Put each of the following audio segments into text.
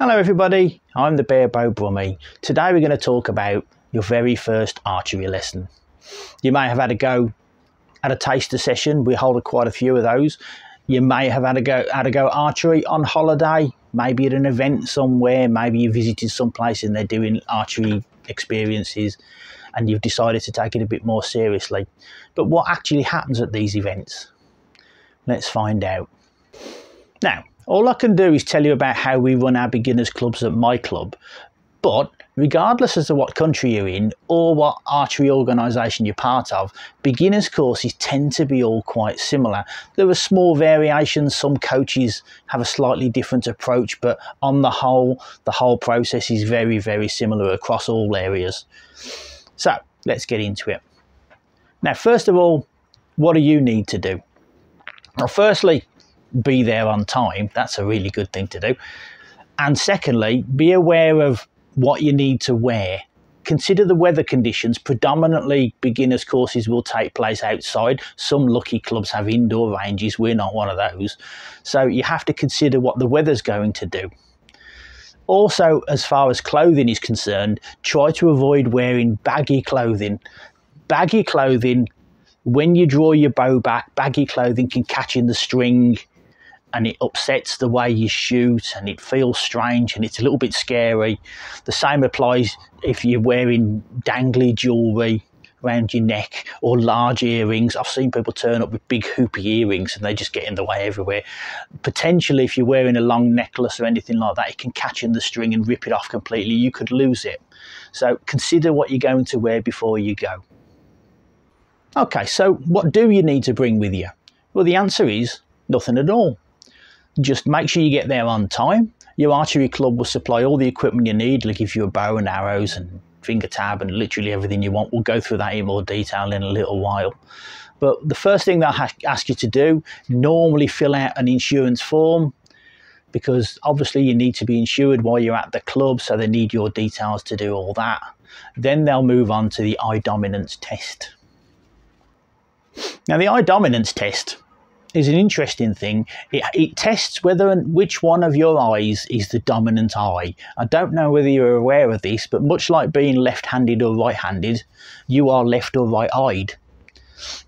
Hello everybody, I'm the Bear Bow Brummy. Today we're going to talk about your very first archery lesson. You may have had a go at a taster session. We hold quite a few of those. You may have had a go archery on holiday, maybe at an event somewhere, maybe you visited some place and they're doing archery experiences and you've decided to take it a bit more seriously. But what actually happens at these events? Let's find out. Now, all I can do is tell you about how we run our beginners clubs at my club, but regardless as to what country you're in or what archery organisation you're part of, beginners courses tend to be all quite similar. There are small variations, some coaches have a slightly different approach, but on the whole process is very, very similar across all areas. So let's get into it. Now, first of all, what do you need to do? Well, firstly, be there on time. That's a really good thing to do. And secondly, be aware of what you need to wear. Consider the weather conditions. Predominantly beginners courses will take place outside. Some lucky clubs have indoor ranges. We're not one of those. So you have to consider what the weather's going to do. Also, as far as clothing is concerned, try to avoid wearing baggy clothing. Baggy clothing, when you draw your bow back, baggy clothing can catch in the string and it upsets the way you shoot and it feels strange and it's a little bit scary. The same applies if you're wearing dangly jewellery around your neck or large earrings. I've seen people turn up with big hoopy earrings and they just get in the way everywhere. Potentially, if you're wearing a long necklace or anything like that, it can catch in the string and rip it off completely. You could lose it. So consider what you're going to wear before you go. Okay, so what do you need to bring with you? Well, the answer is nothing at all. Just make sure you get there on time. Your archery club will supply all the equipment you need. They'll give you a bow and arrows and finger tab and literally everything you want. We'll go through that in more detail in a little while. But the first thing they'll ask you to do, normally fill out an insurance form, because obviously you need to be insured while you're at the club, so they need your details to do all that. Then they'll move on to the eye dominance test. Now, the eye dominance test is an interesting thing. It tests whether and which one of your eyes is the dominant eye. I don't know whether you're aware of this, but much like being left-handed or right-handed, you are left or right-eyed.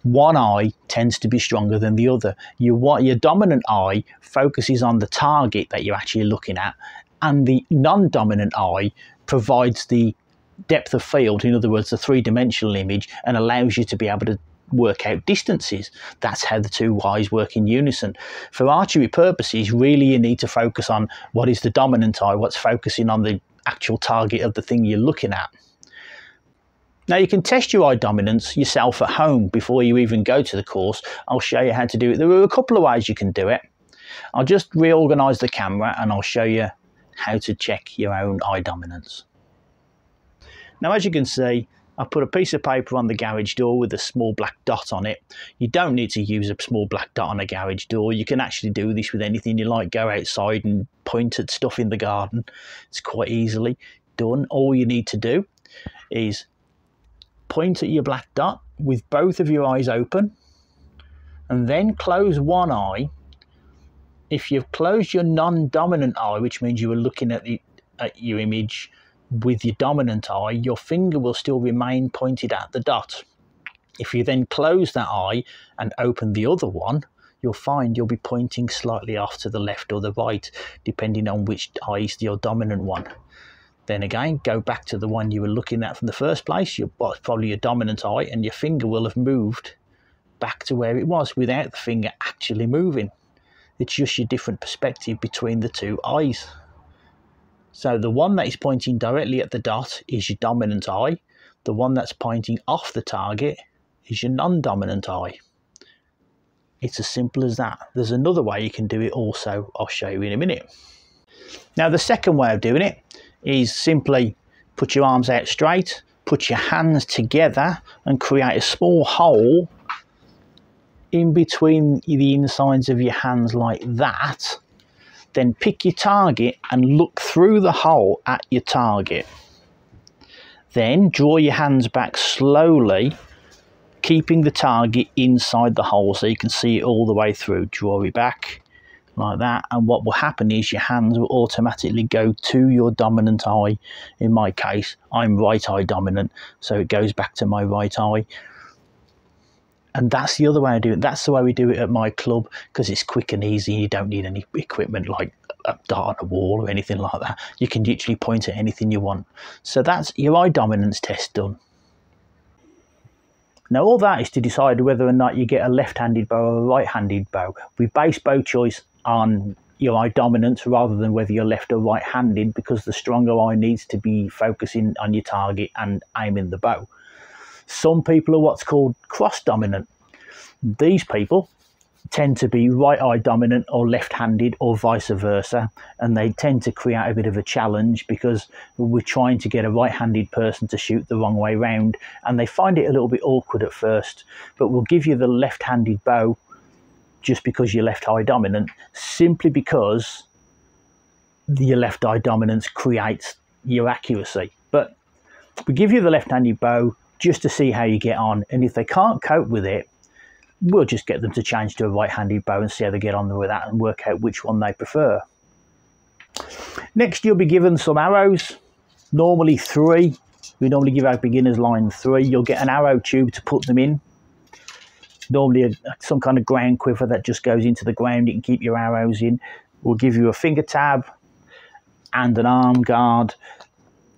One eye tends to be stronger than the other. Your dominant eye focuses on the target that you're actually looking at, and the non-dominant eye provides the depth of field, in other words, the three-dimensional image, and allows you to be able to work out distances. That's how the two eyes work in unison. For archery purposes, really you need to focus on what is the dominant eye, what's focusing on the actual target of the thing you're looking at. Now, you can test your eye dominance yourself at home before you even go to the course. I'll show you how to do it. There are a couple of ways you can do it. I'll just reorganize the camera and I'll show you how to check your own eye dominance. Now, as you can see, I put a piece of paper on the garage door with a small black dot on it. You don't need to use a small black dot on a garage door. You can actually do this with anything you like. Go outside and point at stuff in the garden. It's quite easily done. All you need to do is point at your black dot with both of your eyes open and then close one eye. If you've closed your non-dominant eye, which means you were looking at your image with your dominant eye, your finger will still remain pointed at the dot. If you then close that eye and open the other one, you'll find you'll be pointing slightly off to the left or the right, depending on which eye is your dominant one. Then again, go back to the one you were looking at from the first place, probably your dominant eye, and your finger will have moved back to where it was without the finger actually moving. It's just your different perspective between the two eyes. So the one that is pointing directly at the dot is your dominant eye. The one that's pointing off the target is your non-dominant eye. It's as simple as that. There's another way you can do it also. I'll show you in a minute. Now, the second way of doing it is simply put your arms out straight, put your hands together and create a small hole in between the insides of your hands like that. Then pick your target and look through the hole at your target. Then draw your hands back slowly, keeping the target inside the hole so you can see it all the way through. Draw it back, like that, and what will happen is your hands will automatically go to your dominant eye. In my case, I'm right eye dominant, so it goes back to my right eye. And that's the other way I do it. That's the way we do it at my club, because it's quick and easy. You don't need any equipment like a dart on a wall or anything like that. You can literally point at anything you want. So that's your eye dominance test done. Now all that is to decide whether or not you get a left-handed bow or a right-handed bow. We base bow choice on your eye dominance rather than whether you're left or right-handed, because the stronger eye needs to be focusing on your target and aiming the bow. Some people are what's called cross-dominant. These people tend to be right eye dominant or left-handed or vice versa, and they tend to create a bit of a challenge because we're trying to get a right-handed person to shoot the wrong way round, and they find it a little bit awkward at first. But we'll give you the left-handed bow just because you're left eye dominant, simply because your left eye dominance creates your accuracy. But we give you the left-handed bow just to see how you get on, and if they can't cope with it, we'll just get them to change to a right-handed bow and see how they get on with that and work out which one they prefer. Next, you'll be given some arrows, normally 3. We normally give our beginners line 3. You'll get an arrow tube to put them in. Normally some kind of ground quiver that just goes into the ground. You can keep your arrows in. We'll give you a finger tab and an arm guard.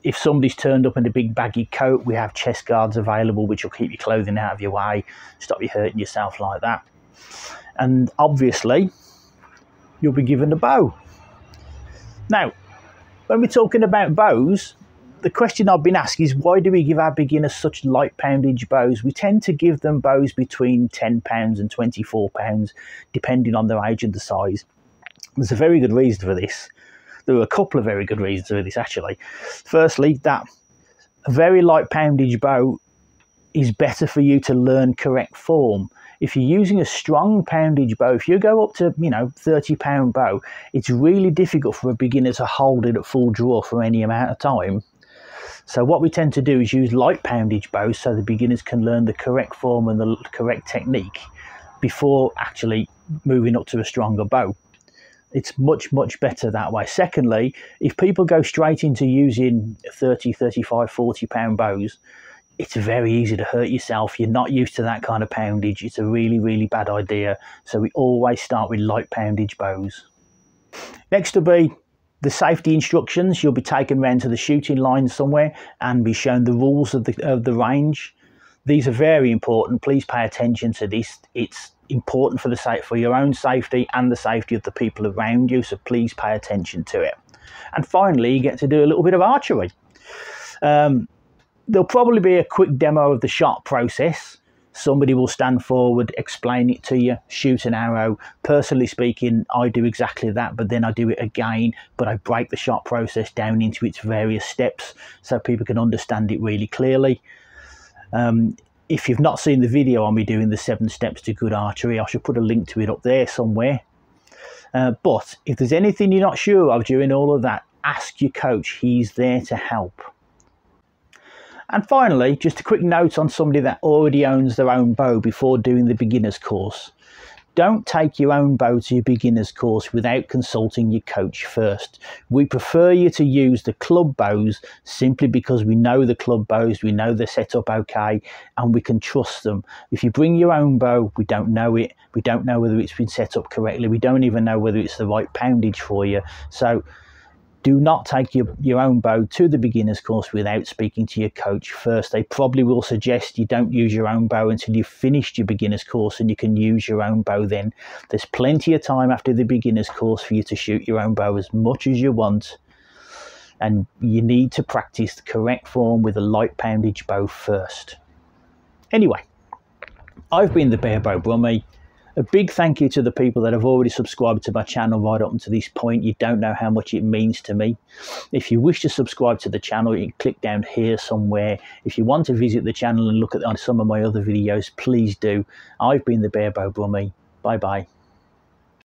If somebody's turned up in a big baggy coat, we have chest guards available, which will keep your clothing out of your way, stop you hurting yourself like that. And obviously, you'll be given a bow. Now, when we're talking about bows, the question I've been asked is, why do we give our beginners such light poundage bows? We tend to give them bows between £10 and £24, depending on their age and the size. There's a very good reason for this. There are a couple of very good reasons for this, actually. Firstly, that a very light poundage bow is better for you to learn correct form. If you're using a strong poundage bow, if you go up to, £30 bow, it's really difficult for a beginner to hold it at full draw for any amount of time. So what we tend to do is use light poundage bows so the beginners can learn the correct form and the correct technique before actually moving up to a stronger bow. It's much, much better that way. Secondly, if people go straight into using 30, 35, 40 pound bows, it's very easy to hurt yourself. You're not used to that kind of poundage. It's a really, really bad idea. So we always start with light poundage bows. Next will be the safety instructions. You'll be taken round to the shooting line somewhere and be shown the rules of the range. These are very important. Please pay attention to this. It's important for your own safety and the safety of the people around you, so please pay attention to it. And finally, you get to do a little bit of archery. There'll probably be a quick demo of the shot process. Somebody will stand forward, explain it to you, shoot an arrow. Personally speaking, I do exactly that, but then I do it again, but I break the shot process down into its various steps so people can understand it really clearly. If you've not seen the video on me doing the 7 steps to good archery, I should put a link to it up there somewhere. But if there's anything you're not sure of during all of that, ask your coach. He's there to help. And finally, just a quick note on somebody that already owns their own bow before doing the beginner's course. Don't take your own bow to your beginner's course without consulting your coach first. We prefer you to use the club bows simply because we know the club bows, we know they're set up okay, and we can trust them. If you bring your own bow, we don't know it. We don't know whether it's been set up correctly. We don't even know whether it's the right poundage for you. So do not take your own bow to the beginner's course without speaking to your coach first. They probably will suggest you don't use your own bow until you've finished your beginner's course and you can use your own bow then. There's plenty of time after the beginner's course for you to shoot your own bow as much as you want. And you need to practice the correct form with a light poundage bow first. Anyway, I've been the Bear Bow Brummie. A big thank you to the people that have already subscribed to my channel right up to this point. You don't know how much it means to me. If you wish to subscribe to the channel, you can click down here somewhere. If you want to visit the channel and look at some of my other videos, please do. I've been the Bear Bow Brummie. Bye bye.